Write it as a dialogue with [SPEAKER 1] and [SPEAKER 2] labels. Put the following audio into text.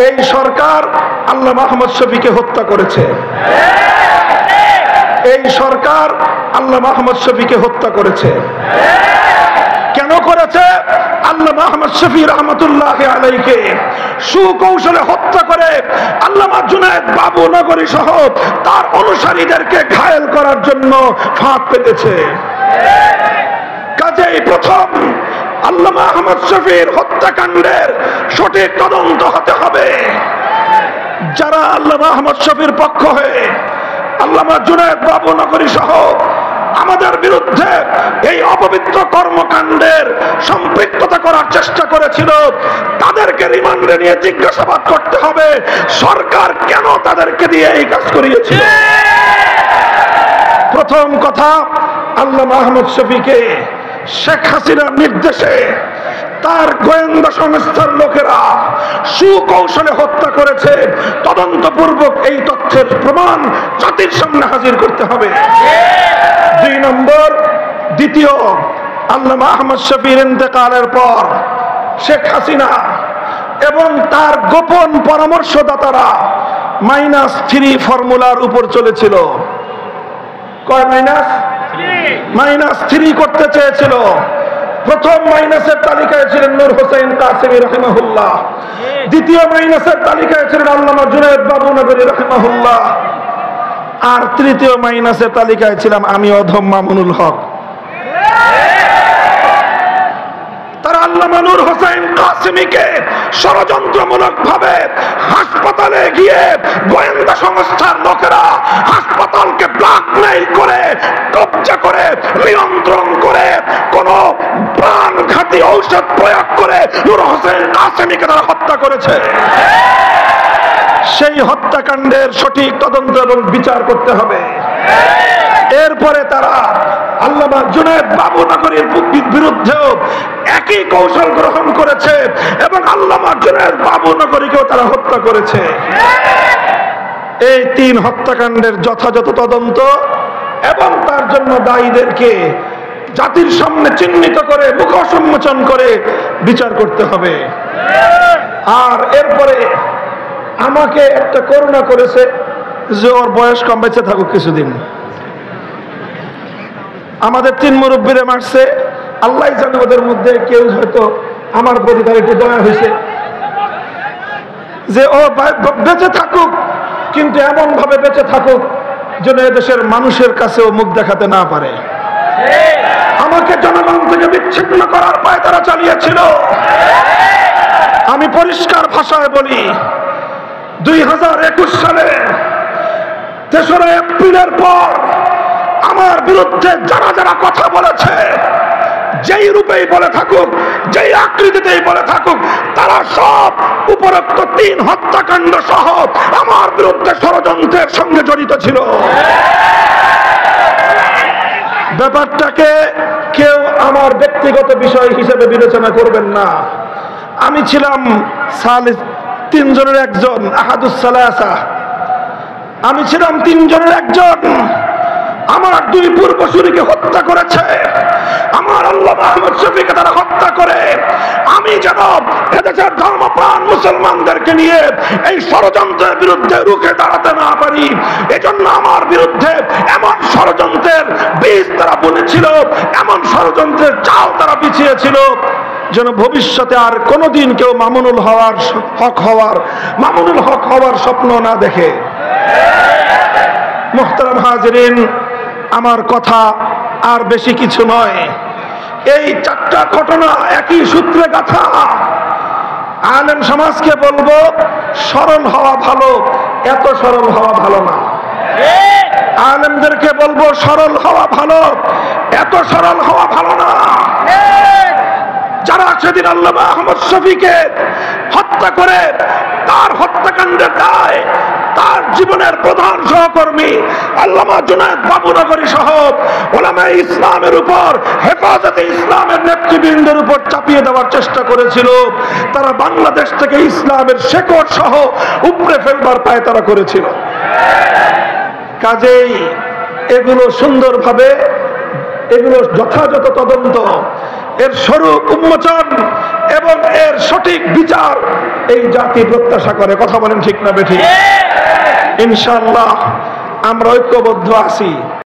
[SPEAKER 1] এই সরকার আল্লামা আহমদ শফীকে হত্যা করেছে। এই সরকার আল্লামা আহমদ শফীকে হত্যা করেছে। কেন করেছে? আল্লামা আহমদ শফী রহমতুল্লাহ আলাইহিকে সুকৌশলে হত্যা করে আল্লামা জুনায়েদ বাবু নগরী সহ তার অনুসারীদেরকে ঘায়েল করার জন্য ফাঁদ পেতেছে। কাজেই প্রথম আল্লামা আহমদ শফীর হত্যাকাণ্ডের সঠিক তদন্ত হতে হবে। যারা আল্লামা আহমদ শফীর পক্ষ হয়ে আল্লামা জুনায়েদ বাবু নগরী সহ আমাদের বিরুদ্ধে এই অপবিত্র কর্মকাণ্ডের সম্পৃক্ততা করার চেষ্টা করেছিল, তাদেরকে রিমান্ডে নিয়ে জিজ্ঞাসাবাদ করতে হবে সরকার কেন তাদেরকে দিয়ে এই কাজ করিয়েছিল। প্রথম কথা, আল্লামা আহমদ শফীকে শেখ হাসিনার নির্দেশে তার গোয়েন্দা সংস্থার লোকেরা সুকৌশলে হত্যা করেছে। তদন্তপূর্বক এই তথ্যের প্রমাণ জাতির সামনে হাজির করতে হবে। 2 নম্বর, দ্বিতীয়, আল্লামা আহমদ শফীর ইন্তেকালের পর শেখ হাসিনা এবং তার গোপন পরামর্শদাতারা -3 ফর্মুলার উপর চলেছিল। কয় -3 করতে চেয়েছিল। প্রথম মাইনাসের তালিকায় ছিলেন নূর হোসেন কাসেমি রাহিমাহুল্লাহ, দ্বিতীয় মাইনাসের তালিকায় ছিলেন আল্লামা জুনায়েদ বাবু নগরী রাহিমাহুল্লাহ, আর তৃতীয় মাইনাসের তালিকায় ছিলাম আমি অধম মামুনুল হক। তারা আল্লামা নূর হোসেন কাসেমিকে ষড়যন্ত্রমূলক ভাবে হাসপাতালে গিয়ে গোয়েন্দা সংস্থার লোকেরা হাসপাতালকে ব্ল্যাকমেইল করে, কবজা করে, নিয়ন্ত্রণ করে, কোন প্রাণঘাতী ঔষধ প্রয়োগ করে নূর হোসেন কাসেমিকে তারা হত্যা করেছে। সেই হত্যাকাণ্ডের সঠিক তদন্ত এবং বিচার করতে হবে। এরপরে তারা আল্লামা জুনায়েদ বাবু নগরীর বিরুদ্ধেও একই কৌশল গ্রহণ করেছে এবং আল্লামা জুনায়েদ বাবু নগরীকেও তারা হত্যা করেছে। এই 3 হত্যাকাণ্ডের যথাযথ তদন্ত এবং তার জন্য দায়ীদেরকে জাতির সামনে চিহ্নিত করে মুখ সম্মোচন করে বিচার করতে হবে। আর এরপরে আমাকে একটা করুণা করেছে যে ওর বয়স কম, বেঁচে থাকুক কিছুদিন। আমাদের 3 মুরব্বীরে মারছে, আল্লাহ জানে ওদের মধ্যে কেউ হয়তো আমার প্রতি তার একটু দয়া হয়েছে যে ও বেঁচে থাকুক, কিন্তু এমন ভাবে বেঁচে থাকুক যেন এদেশের মানুষের কাছেও মুখ দেখাতে না পারে। আমাকে জনগণ থেকে বিচ্ছিন্ন করার পায় তারা চালিয়েছিল। আমি পরিষ্কার ভাষায় বলি, 2021 সালে 3রা এপ্রিলের পর আমার বিরুদ্ধে যারা যারা কথা বলেছে, যেই রূপেই বলে থাকুক, যেই আকৃতিতেই বলে থাকুক, তারা সব উপরোক্ত 3 হত্যাকাণ্ড সহ আমার বিরুদ্ধে ষড়যন্ত্রের সঙ্গে জড়িত ছিল। ব্যাপারটাকে কেউ আমার ব্যক্তিগত বিষয় হিসেবে বিবেচনা করবেন না। আমি ছিলাম 3 জনের একজন, আহাদুস সালাসা। আমি ছিলাম 3 জনের একজন। আমার 2 পূর্বসূরীকে হত্যা করেছে, আমার আল্লামা আহমদ শফীকে তারা হত্যা করে আমি যেন এদেশের ধর্মপ্রাণ মুসলমানদেরকে নিয়ে এই ষড়যন্ত্রের বিরুদ্ধে রুখে দাঁড়াতে না পারি, এজন্য আমার বিরুদ্ধে এমন ষড়যন্ত্রের বীজ তারা বুনেছিল, এমন ষড়যন্ত্রের চাল তারা বিছিয়েছিল যেন ভবিষ্যতে আর কোনোদিন কেউ মামুনুল হক হওয়ার স্বপ্ন না দেখে। মুহতারাম হাজিরিন, আমার কথা আর বেশি কিছু নয়। এই 4টা ঘটনা একই সূত্রে গাঁথা। আলেম সমাজকে বলবো, সরল হওয়া ভালো, এত সরল হওয়া ভালো না। আলেমদেরকে বলবো, সরল হওয়া ভালো, এত সরল হওয়া ভালো না। যারা সেদিন আল্লামা আহমদ শফীকে হত্যা করে তার হত্যাকাণ্ডের দায় তার জীবনের প্রধান সহকর্মী আল্লামা জুনায়েদ বাবু নগরী সহ উলামায়ে ইসলামের উপর, হেফাজতে ইসলামের নেতৃবৃন্দের উপর চাপিয়ে দেওয়ার চেষ্টা করেছিল, তারা বাংলাদেশ থেকে ইসলামের শেকড় সহ উপড়ে ফেলবার পায় তারা করেছিল। কাজেই এগুলো সুন্দরভাবে, এগুলো যথাযথ তদন্ত এর স্বরূপ উন্মোচন এবং এর সঠিক বিচার এই জাতি প্রত্যাশা করে। কথা বলেন ঠিক না বেঠিক? ইনশাআল্লাহ আমরা ঐক্যবদ্ধ আছি।